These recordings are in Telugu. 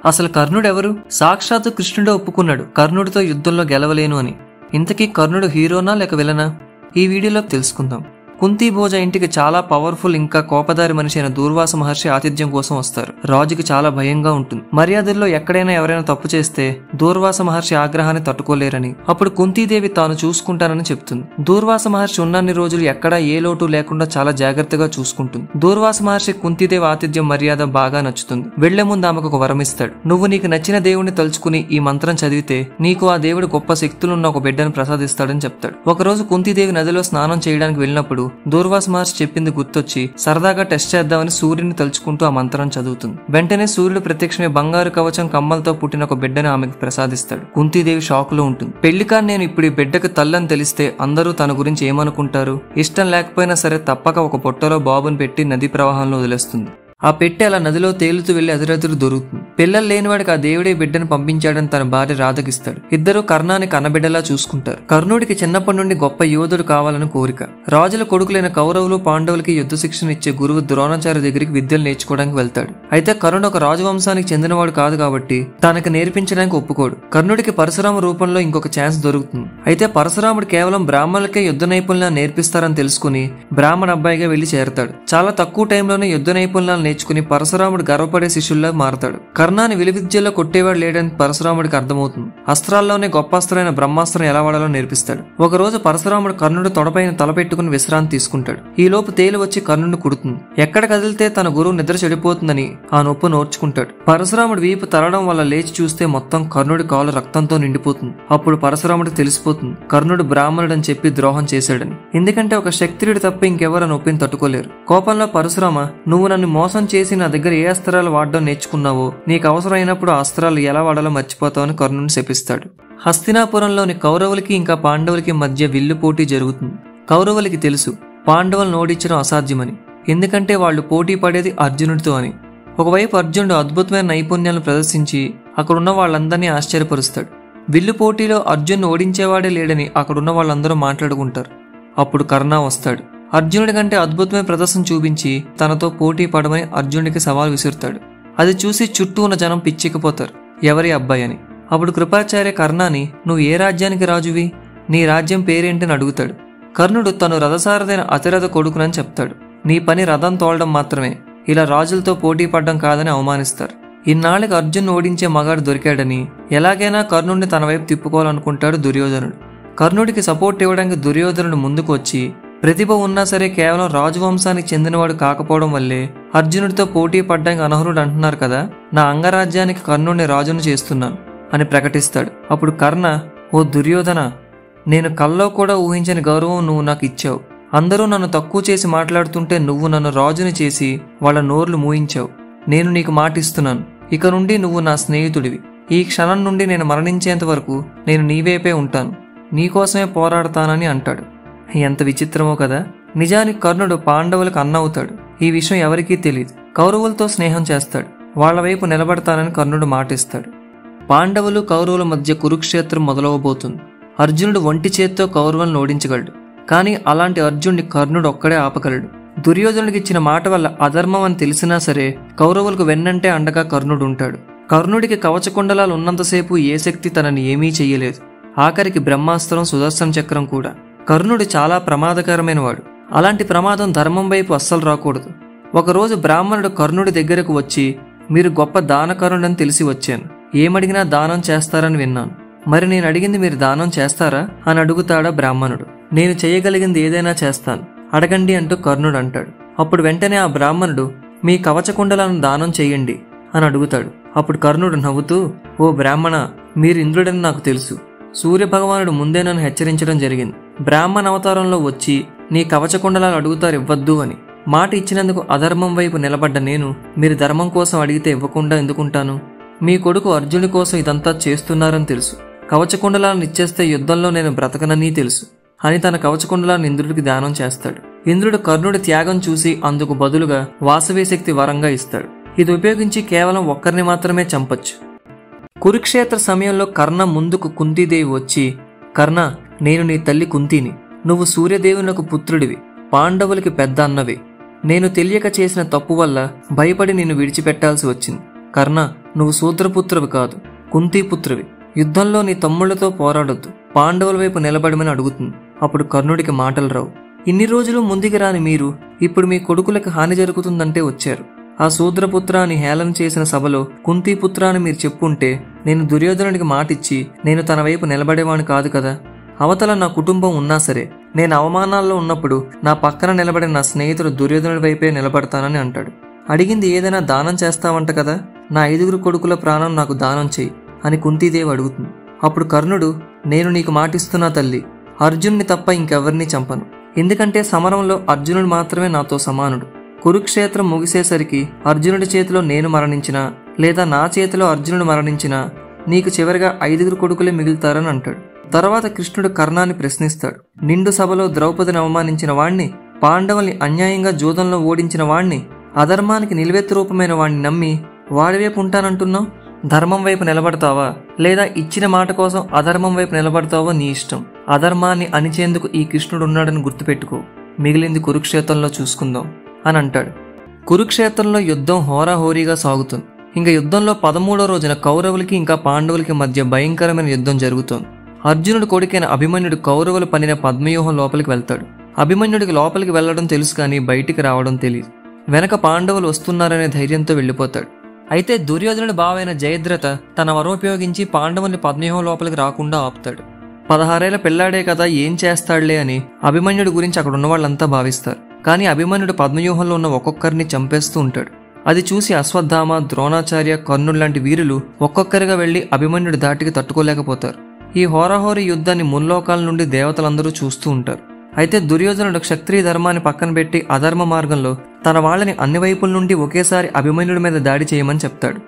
అసలు కర్ణుడెవరు? సాక్షాత్తు కృష్ణుడే ఒప్పుకున్నాడు కర్ణుడితో యుద్ధంలో గెలవలేను అని. ఇంతకీ కర్ణుడు హీరోనా లేక విలనా? ఈ వీడియోలో తెలుసుకుందాం. కుంతి భోజ ఇంటికి చాలా పవర్ఫుల్ ఇంకా కోపదారి మనిషి అయిన దూర్వాస మహర్షి ఆతిథ్యం కోసం వస్తారు. రాజుకి చాలా భయంగా ఉంటుంది. మర్యాదల్లో ఎక్కడైనా ఎవరైనా తప్పు చేస్తే దూర్వాస మహర్షి ఆగ్రహాన్ని తట్టుకోలేరని, అప్పుడు కుంతీదేవి తాను చూసుకుంటానని చెప్తుంది. దూర్వాస మహర్షి ఉన్నన్ని రోజులు ఎక్కడా ఏ లోటు లేకుండా చాలా జాగ్రత్తగా చూసుకుంటుంది. దూర్వాస మహర్షి కుంతీదేవి ఆతిథ్యం మర్యాద బాగా నచ్చుతుంది. వెళ్లే ముందు ఆమెకు ఒక వరం ఇస్తాడు. నువ్వు నీకు నచ్చిన దేవుడిని తలుచుకుని ఈ మంత్రం చదివితే నీకు ఆ దేవుడు గొప్ప శక్తులున్న ఒక బిడ్డను ప్రసాదిస్తాడని చెప్తాడు. ఒకరోజు కుంతీదేవి నదిలో స్నానం చేయడానికి వెళ్ళినప్పుడు దూర్వాస మహర్షి చెప్పింది గుర్తొచ్చి సరదాగా టెస్ట్ చేద్దామని సూర్యుని తలుచుకుంటూ ఆ మంత్రం చదువుతుంది. వెంటనే సూర్యుడు ప్రత్యక్షమై బంగారు కవచం కమ్మలతో పుట్టిన ఒక బిడ్డను ఆమెకు ప్రసాదిస్తాడు. కుంతీదేవి షాక్ లో ఉంటుంది. పెళ్లికాని నేను ఇప్పుడు ఈ బిడ్డకు తల్లని తెలిస్తే అందరూ తన గురించి ఏమనుకుంటారు? ఇష్టం లేకపోయినా సరే తప్పక ఒక పొట్టలో బాబుని పెట్టి నదీ ప్రవాహంలో వదిలేస్తుంది. ఆ పెట్టి అలా నదిలో తేలుతూ వెళ్లి అదురెదురు దొరుకుతుంది. పిల్లలు లేనివాడికి ఆ దేవుడే బిడ్డను పంపించాడని తన భార్య రాధకిస్తాడు. ఇద్దరు కర్ణాన్ని కన్నబిడ్డలా చూసుకుంటారు. కర్ణుడికి చిన్నప్పటి నుండి గొప్ప యోధుడు కావాలని కోరిక. రాజుల కొడుకులైన కౌరవులు పాండవులకి యుద్ధ శిక్షణ ఇచ్చే గురువు ద్రోణాచార్య దగ్గరికి విద్యలు నేర్చుకోవడానికి వెళ్తాడు. అయితే కర్ణుడు ఒక రాజవంశానికి చెందినవాడు కాదు కాబట్టి తనకు నేర్పించడానికి ఒప్పుకోడు. కర్ణుడికి పరశురామ రూపంలో ఇంకొక ఛాన్స్ దొరుకుతుంది. అయితే పరశురాముడు కేవలం బ్రాహ్మణులకే యుద్ధ నైపుణ్యాలు నేర్పిస్తారని తెలుసుకుని బ్రాహ్మణ అబ్బాయిగా వెళ్లి చేరతాడు. చాలా తక్కువ టైంలోనే యుద్ధ నైపుణ్యాలు నేర్చుకుని పరశురాముడు గర్వపడే శిష్యుల్లా మారతాడు. కర్ణాన్ని విలువిద్యలో కొట్టేవాడు లేడని పరశురాముడికి అర్థమవుతుంది. అస్త్రాల్లోనే గొప్ప అస్త్రమైన బ్రహ్మాస్త్రం ఎలా వాడాలో నేర్పిస్తాడు. ఒకరోజు పరశురాముడు కర్ణుడు తొడపైన తలపెట్టుకుని విశ్రాంతి తీసుకుంటాడు. ఈ లోపు తేలు వచ్చి కర్ణుడిని కుడుతుంది. ఎక్కడ కదిలితే తన గురువు నిద్ర చెడిపోతుందని ఆ నొప్పి నోర్చుకుంటాడు. పరశురాముడు వీపు తరడం వల్ల లేచి చూస్తే మొత్తం కర్ణుడి కాలు రక్తంతో నిండిపోతుంది. అప్పుడు పరశురాముడికి తెలిసిపోతుంది కర్ణుడు బ్రాహ్మణుడని చెప్పి ద్రోహం చేశాడని. ఎందుకంటే ఒక క్షత్రియుడు తప్ప ఇంకెవరు ఆ నొప్పిని తట్టుకోలేరు. కోపంలో పరశురామ, నువ్వు నన్ను మోసం చేసి నా దగ్గర ఏ అస్త్రాలు వాడడం నేర్చుకున్నావో నీకు అవసరమైనప్పుడు ఆ అస్త్రాలు ఎలా వాడాలో మర్చిపోతావని కర్ణుని శపిస్తాడు. హస్తినాపురంలోని కౌరవులకి ఇంకా పాండవులకి మధ్య విల్లు పోటీ జరుగుతుంది. కౌరవులకి తెలుసు పాండవులను ఓడించడం అసాధ్యమని, ఎందుకంటే వాళ్ళు పోటీ పడేది అర్జునుడితో అని. ఒకవైపు అర్జునుడు అద్భుతమైన నైపుణ్యాలను ప్రదర్శించి అక్కడున్న వాళ్ళందరినీ ఆశ్చర్యపరుస్తాడు. విల్లు పోటీలో అర్జున్ ఓడించేవాడే లేడని అక్కడున్న వాళ్ళందరూ మాట్లాడుకుంటారు. అప్పుడు కర్ణ వస్తాడు. అర్జునుడి కంటే అద్భుతమైన ప్రదర్శన చూపించి తనతో పోటీ పడమని అర్జునుడికి సవాల్ విసురుతాడు. అది చూసి చుట్టూ ఉన్న జనం పిచ్చికిపోతారు, ఎవరి అబ్బాయి అని. అప్పుడు కృపాచార్య కర్ణాని, నువ్వు ఏ రాజ్యానికి రాజువి? నీ రాజ్యం పేరేంటని అడుగుతాడు. కర్ణుడు తను రథసారథైన అతిరథ కొడుకునని చెప్తాడు. నీ పని రథం తోలడం మాత్రమే, ఇలా రాజులతో పోటీ పడడం కాదని అవమానిస్తారు. ఇన్నాళ్ళకి అర్జున్ ఓడించే మగాడు దొరికాడని ఎలాగైనా కర్ణుడిని తన వైపు తిప్పుకోవాలనుకుంటాడు దుర్యోధనుడు. కర్ణుడికి సపోర్ట్ ఇవ్వడానికి దుర్యోధనుడు ముందుకు వచ్చి, ప్రతిభ ఉన్నా సరే కేవలం రాజవంశానికి చెందినవాడు కాకపోవడం వల్లే అర్జునుడితో పోటీ పడ్డానికి అనర్హుడు అంటున్నారు కదా, నా అంగరాజ్యానికి కర్ణుడిని రాజును చేస్తున్నాను అని ప్రకటిస్తాడు. అప్పుడు కర్ణ, ఓ దుర్యోధన, నేను కల్లో కూడా ఊహించని గౌరవం నువ్వు నాకు ఇచ్చావు. అందరూ నన్ను తక్కువ చేసి మాట్లాడుతుంటే నువ్వు నన్ను రాజుని చేసి వాళ్ళ నోర్లు మూయించావు. నేను నీకు మాటిస్తున్నాను, ఇక నుండి నువ్వు నా స్నేహితుడివి. ఈ క్షణం నుండి నేను మరణించేంత వరకు నేను నీవైపే ఉంటాను, నీకోసమే పోరాడతానని అంటాడు. ఎంత విచిత్రమో కదా. నిజానికి కర్ణుడు పాండవులకు అన్న అవుతాడు. ఈ విషయం ఎవరికీ తెలియదు. కౌరవులతో స్నేహం చేస్తాడు. వాళ్ల వైపు నిలబడతానని కర్ణుడు మాటిస్తాడు. పాండవులు కౌరవుల మధ్య కురుక్షేత్రం మొదలవబోతుంది. అర్జునుడు ఒంటి చేత్తో కౌరవులను ఓడించగలడు. కానీ అలాంటి అర్జునుడిని కర్ణుడు ఒక్కడే ఆపగలడు. దుర్యోధనుడికి ఇచ్చిన మాట వల్ల అధర్మం అని తెలిసినా సరే కౌరవులకు వెన్నంటే అండగా కర్ణుడు ఉంటాడు. కర్ణుడికి కవచకుండలాలు ఉన్నంతసేపు ఏ శక్తి తనని ఏమీ చెయ్యలేదు. ఆఖరికి బ్రహ్మాస్త్రం, సుదర్శన చక్రం కూడా. కర్ణుడు చాలా ప్రమాదకరమైన వాడు. అలాంటి ప్రమాదం ధర్మం వైపు అస్సలు రాకూడదు. ఒకరోజు బ్రాహ్మణుడు కర్ణుడి దగ్గరకు వచ్చి, మీరు గొప్ప దానకరుణని తెలిసి వచ్చాను, ఏమడిగినా దానం చేస్తారని విన్నాను. మరి నేను అడిగింది మీరు దానం చేస్తారా అని అడుగుతాడా బ్రాహ్మణుడు. నేను చేయగలిగింది ఏదైనా చేస్తాను, అడగండి అంటూ కర్ణుడు అంటాడు. అప్పుడు వెంటనే ఆ బ్రాహ్మణుడు, మీ కవచకుండలను దానం చెయ్యండి అని అడుగుతాడు. అప్పుడు కర్ణుడు నవ్వుతూ, ఓ బ్రాహ్మణ, మీరు ఇంద్రుడని నాకు తెలుసు. సూర్యభగవానుడు ముందే నన్ను హెచ్చరించడం జరిగింది. బ్రాహ్మణ అవతారంలో వచ్చి నీ కవచకుండలాలు అడుగుతారు ఇవ్వద్దు అని. మాట ఇచ్చినందుకు అధర్మం వైపు నిలబడ్డ నేను మీరు ధర్మం కోసం అడిగితే ఇవ్వకుండా ఎందుకుంటాను? మీ కొడుకు అర్జునుడి కోసం ఇదంతా చేస్తున్నారని తెలుసు. కవచకుండలాలను ఇచ్చేస్తే యుద్ధంలో నేను బ్రతకనని తెలుసు అని తన కవచకుండలాన్ని ఇంద్రుడికి దానం చేస్తాడు. ఇంద్రుడు కర్ణుడి త్యాగం చూసి అందుకు బదులుగా వాసవి శక్తి వరంగా ఇస్తాడు. ఇది ఉపయోగించి కేవలం ఒక్కరిని మాత్రమే చంపొచ్చు. కురుక్షేత్ర సమయంలో కర్ణ ముందుకు కుంతీదేవి వచ్చి, కర్ణ, నేను నీ తల్లి కుంతిని. నువ్వు సూర్యదేవునకు పుత్రుడివి, పాండవులకి పెద్ద అన్నవి. నేను తెలియక చేసిన తప్పు వల్ల భయపడి నిన్ను విడిచిపెట్టాల్సి వచ్చింది. కర్ణ, నువ్వు శూద్రపుత్రవి కాదు, కుంతీపుత్రవి. యుద్ధంలో నీ తమ్ముళ్లతో పోరాడొద్దు, పాండవుల వైపు నిలబడమని అడుగుతుంది. అప్పుడు కర్ణుడికి మాటలు రావు. ఇన్ని రోజులు ముందుకు రాని మీరు ఇప్పుడు మీ కొడుకులకు హాని జరుగుతుందంటే వచ్చారు. ఆ శూద్రపుత్ర అని హేళన చేసిన సభలో కుంతీపుత్ర అని మీరు చెప్పుంటే నేను దుర్యోధనుడికి మాటిచ్చి నేను తన వైపు నిలబడేవాణ్ణి కాదు కదా. అవతల నా కుటుంబం ఉన్నా సరే నేను అవమానాల్లో ఉన్నప్పుడు నా పక్కన నిలబడిన నా స్నేహితుడు దుర్యోధనుడి వైపే నిలబడతానని అంటాడు. అడిగింది ఏదైనా దానం చేస్తావంట కదా, నా 5 కొడుకుల ప్రాణం నాకు దానం చెయ్యి అని కుంతీదేవి అడుగుతుంది. అప్పుడు కర్ణుడు, నేను నీకు మాటిస్తున్నా తల్లి, అర్జునుని తప్ప ఇంకెవరిని చంపను. ఎందుకంటే సమరంలో అర్జునుడు మాత్రమే నాతో సమానుడు. కురుక్షేత్రం ముగిసేసరికి అర్జునుడి చేతిలో నేను మరణించినా లేదా నా చేతిలో అర్జునుడు మరణించినా నీకు చివరిగా 5 కొడుకులే మిగులుతారని అంటాడు. తర్వాత కృష్ణుడు కర్ణాన్ని ప్రశ్నిస్తాడు. నిండు సభలో ద్రౌపదిని అవమానించిన వాణ్ణి, పాండవుల్ని అన్యాయంగా జూదంలో ఓడించిన వాణ్ణి, అధర్మానికి నిలువెత్తు రూపమైన వాణ్ణి నమ్మి వాడివైపు ఉంటానంటున్నావు. ధర్మం వైపు నిలబడతావా లేదా ఇచ్చిన మాట కోసం అధర్మం వైపు నిలబడతావో నీ ఇష్టం. అధర్మాన్ని అణిచేందుకు ఈ కృష్ణుడు ఉన్నాడని గుర్తుపెట్టుకో. మిగిలింది కురుక్షేత్రంలో చూసుకుందాం అని అంటాడు. కురుక్షేత్రంలో యుద్ధం హోరాహోరీగా సాగుతుంది. ఇంకా యుద్ధంలో 13వ రోజున కౌరవులకి ఇంకా పాండవులకి మధ్య భయంకరమైన యుద్ధం జరుగుతోంది. అర్జునుడు కొడుకైన అభిమన్యుడు కౌరవులు పన్నిన పద్మవ్యూహం లోపలికి వెళ్తాడు. అభిమన్యుడికి లోపలికి వెళ్లడం తెలుసు కానీ బయటికి రావడం తెలియదు. వెనక పాండవులు వస్తున్నారనే ధైర్యంతో వెళ్లిపోతాడు. అయితే దుర్యోధనుడి బావైన జయద్రథ తన వరోపయోగించి పాండవుల్ని పద్మవ్యూహం లోపలికి రాకుండా ఆపుతాడు. 16 ఏళ్ల పిల్లాడే కదా, ఏం చేస్తాడులే అని అభిమన్యుడి గురించి అక్కడ ఉన్న వాళ్ళంతా భావిస్తారు. కానీ అభిమన్యుడు పద్మవ్యూహంలో ఉన్న ఒక్కొక్కరిని చంపేస్తూ ఉంటాడు. అది చూసి అశ్వత్థామ, ద్రోణాచార్య, కర్ణుడు లాంటి వీరులు ఒక్కొక్కరిగా వెళ్లి అభిమన్యుడి ధాటికి తట్టుకోలేకపోతారు. ఈ హోరాహోరీ యుద్ధాన్ని ముల్లోకాల నుండి దేవతలందరూ చూస్తూ ఉంటారు. అయితే దుర్యోధనుడు క్షత్రియ ధర్మాన్ని పక్కన పెట్టి అధర్మ మార్గంలో తన వాళ్ళని అన్ని వైపుల నుండి ఒకేసారి అభిమన్యుడి మీద దాడి చేయమని చెప్తాడు.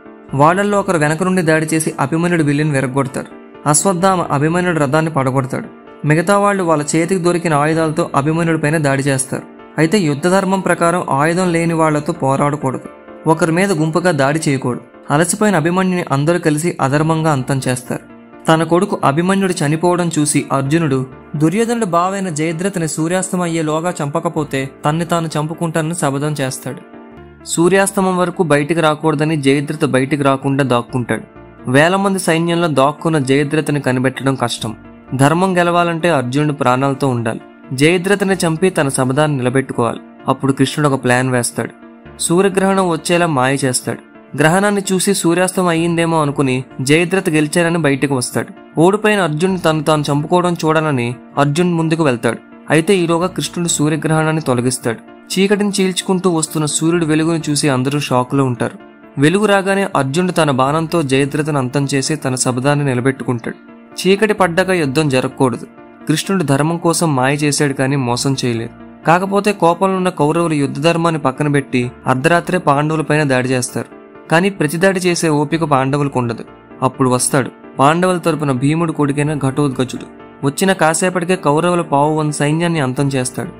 వాళ్ళల్లో ఒకరు వెనక నుండి దాడి చేసి అభిమన్యుడి విల్లుని విరగొడతారు. అశ్వత్థామ అభిమన్యుడి రథాన్ని పడగొడతాడు. మిగతా వాళ్ళు వాళ్ళ చేతికి దొరికిన ఆయుధాలతో అభిమన్యుడిపైన దాడి చేస్తారు. అయితే యుద్ధ ధర్మం ప్రకారం ఆయుధం లేని వాళ్లతో పోరాడకూడదు, ఒకరి మీద గుంపుగా దాడి చేయకూడదు. అలసిపోయిన అభిమన్యుని అందరూ కలిసి అధర్మంగా అంతం చేస్తారు. తన కొడుకు అభిమన్యుడు చనిపోవడం చూసి అర్జునుడు దుర్యోధనుడు బావైన జయద్రథని సూర్యాస్తమం అయ్యేలోగా చంపకపోతే తన్ని తాను చంపుకుంటానని శపథం చేస్తాడు. సూర్యాస్తమం వరకు బయటికి రాకూడదని జయద్రథ బయటికి రాకుండా దాక్కుంటాడు. వేల మంది సైన్యంలో దాక్కున్న జయద్రథని కనిపెట్టడం కష్టం. ధర్మం గెలవాలంటే అర్జునుడు ప్రాణాలతో ఉండాలి. జయద్రథని చంపి తన శపథాన్ని నిలబెట్టుకోవాలి. అప్పుడు కృష్ణుడు ఒక ప్లాన్ వేస్తాడు. సూర్యగ్రహణం వచ్చేలా మాయ చేస్తాడు. గ్రహణాన్ని చూసి సూర్యాస్తం అయ్యిందేమో అనుకుని జయద్రథ గెలిచారని బయటకు వస్తాడు. ఓడిపోయిన అర్జునుడు తను తాను చంపుకోవడం చూడాలని అర్జున్ ముందుకు వెళ్తాడు. అయితే ఈలోగా కృష్ణుడు సూర్యగ్రహణాన్ని తొలగిస్తాడు. చీకటిని చీల్చుకుంటూ వస్తున్న సూర్యుడు వెలుగును చూసి అందరూ షాకులో ఉంటారు. వెలుగు రాగానే అర్జునుడు తన బాణంతో జయద్రథను అంతం చేసి తన శబదాన్ని నిలబెట్టుకుంటాడు. చీకటి పడ్డాక యుద్ధం జరగకూడదు. కృష్ణుడు ధర్మం కోసం మాయ చేశాడు కానీ మోసం చేయలేదు. కాకపోతే కోపంలో ఉన్న కౌరవులు యుద్ధ ధర్మాన్ని పక్కన పెట్టి అర్ధరాత్రే పాండవులపైన దాడి చేస్తారు. కానీ ప్రతిదాడి చేసే ఓపిక పాండవులకు ఉండదు. అప్పుడు వస్తాడు పాండవుల తరపున భీముడు కొడుకైన ఘటోత్కచుడు. వచ్చిన కాసేపటికే కౌరవుల 1/2 సైన్యాన్ని అంతం చేస్తాడు.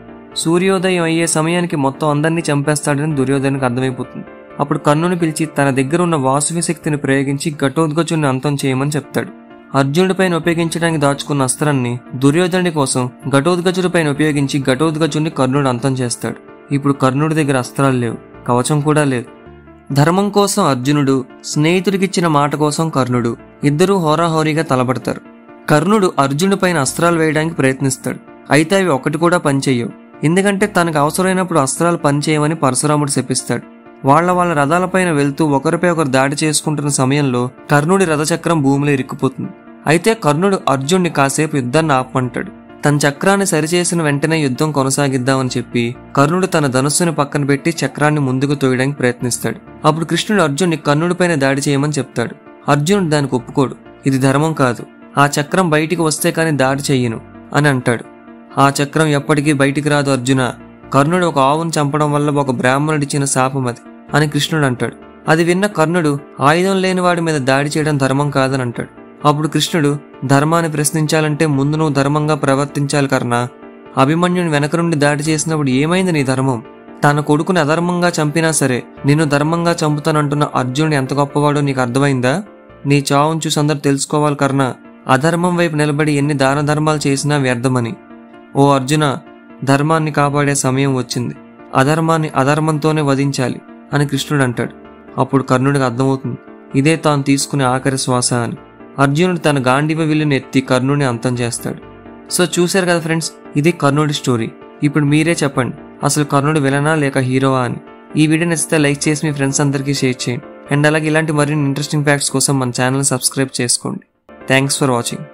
సూర్యోదయం అయ్యే సమయానికి మొత్తం అందరినీ చంపేస్తాడని దుర్యోధనునికి అర్థమైపోతుంది. అప్పుడు కర్ణుని పిలిచి తన దగ్గర ఉన్న వాసువి శక్తిని ప్రయోగించి ఘటోత్కచుడిని అంతం చేయమని చెప్తాడు. అర్జునుడిపైన ఉపయోగించడానికి దాచుకున్న అస్త్రాన్ని దుర్యోధనుడి కోసం ఘటోత్కచుడిపైన ఉపయోగించి ఘటోత్కచుడిని కర్ణుడు అంతం చేస్తాడు. ఇప్పుడు కర్ణుడి దగ్గర అస్త్రాలు లేవు, కవచం కూడా లేదు. ధర్మం కోసం అర్జునుడు, స్నేహితుడికిచ్చిన మాట కోసం కర్ణుడు ఇద్దరూ హోరాహోరీగా తలపడతారు. కర్ణుడు అర్జునుడి పైన అస్త్రాలు వేయడానికి ప్రయత్నిస్తాడు. అయితే అవి ఒకటి కూడా పనిచేయవు. ఎందుకంటే తనకు అవసరమైనప్పుడు అస్త్రాలు పనిచేయమని పరశురాముడు శపిస్తాడు. వాళ్ళ రథాలపైన వెళ్తూ ఒకరిపై ఒకరు దాడి చేసుకుంటున్న సమయంలో కర్ణుడి రథచక్రం భూమిలో ఇరుక్కుపోతుంది. అయితే కర్ణుడు అర్జునుడిని కాసేపు యుద్ధాన్ని ఆపమంటాడు. తన చక్రాన్ని సరిచేసిన వెంటనే యుద్ధం కొనసాగిద్దామని చెప్పి కర్ణుడు తన ధనుస్సుని పక్కన పెట్టి చక్రాన్ని ముందుకు తోయడానికి ప్రయత్నిస్తాడు. అప్పుడు కృష్ణుడు అర్జునుడిని కర్ణుడిపైన దాడి చేయమని చెప్తాడు. అర్జునుడు దానికి ఒప్పుకోడు. ఇది ధర్మం కాదు, ఆ చక్రం బయటికి వస్తే కాని దాడి చెయ్యను అని అంటాడు. ఆ చక్రం ఎప్పటికీ బయటికి రాదు అర్జున. కర్ణుడు ఒక ఆవును చంపడం వల్ల ఒక బ్రాహ్మణుడిచ్చిన శాపం అది అని కృష్ణుడు అంటాడు. అది విన్న కర్ణుడు ఆయుధం లేని వాడి మీద దాడి చేయడం ధర్మం కాదని అంటాడు. అప్పుడు కృష్ణుడు ధర్మాన్ని ప్రశ్నించాలంటే ముందు నువ్వు ధర్మంగా ప్రవర్తించాలి కర్ణ. అభిమన్యుని వెనక నుండి దాడి చేసినప్పుడు ఏమైంది నీ ధర్మం? తన కొడుకుని అధర్మంగా చంపినా సరే నిన్ను ధర్మంగా చంపుతానంటున్న అర్జునుడు ఎంత గొప్పవాడో నీకు అర్థమైందా? నీ చావును చూసి అందరూ తెలుసుకోవాలి కర్ణ. అధర్మం వైపు నిలబడి ఎన్ని దాన ధర్మాలు చేసినా వ్యర్థమని. ఓ అర్జున, ధర్మాన్ని కాపాడే సమయం వచ్చింది. అధర్మాన్ని అధర్మంతోనే వధించాలి అని కృష్ణుడు అంటాడు. అప్పుడు కర్ణుడికి అర్థమవుతుంది ఇదే తాను తీసుకునే ఆఖరి శ్వాస అని. అర్జునుడు తన గాంధీవ విల్లుని ఎత్తి కర్ణుడిని అంతం చేస్తాడు. సో చూశారు కదా ఫ్రెండ్స్, ఇది కర్ణుడి స్టోరీ. ఇప్పుడు మీరే చెప్పండి, అసలు కర్ణుడు విలనా లేక హీరోవా అని. ఈ వీడియో నచ్చితే లైక్ చేసి మీ ఫ్రెండ్స్ అందరికీ షేర్ చేయండి. అండ్ అలాగే ఇలాంటి మరిన్ని ఇంట్రెస్టింగ్ ఫ్యాక్ట్స్ కోసం మన ఛానల్ సబ్స్క్రైబ్ చేసుకోండి. Thanks for watching.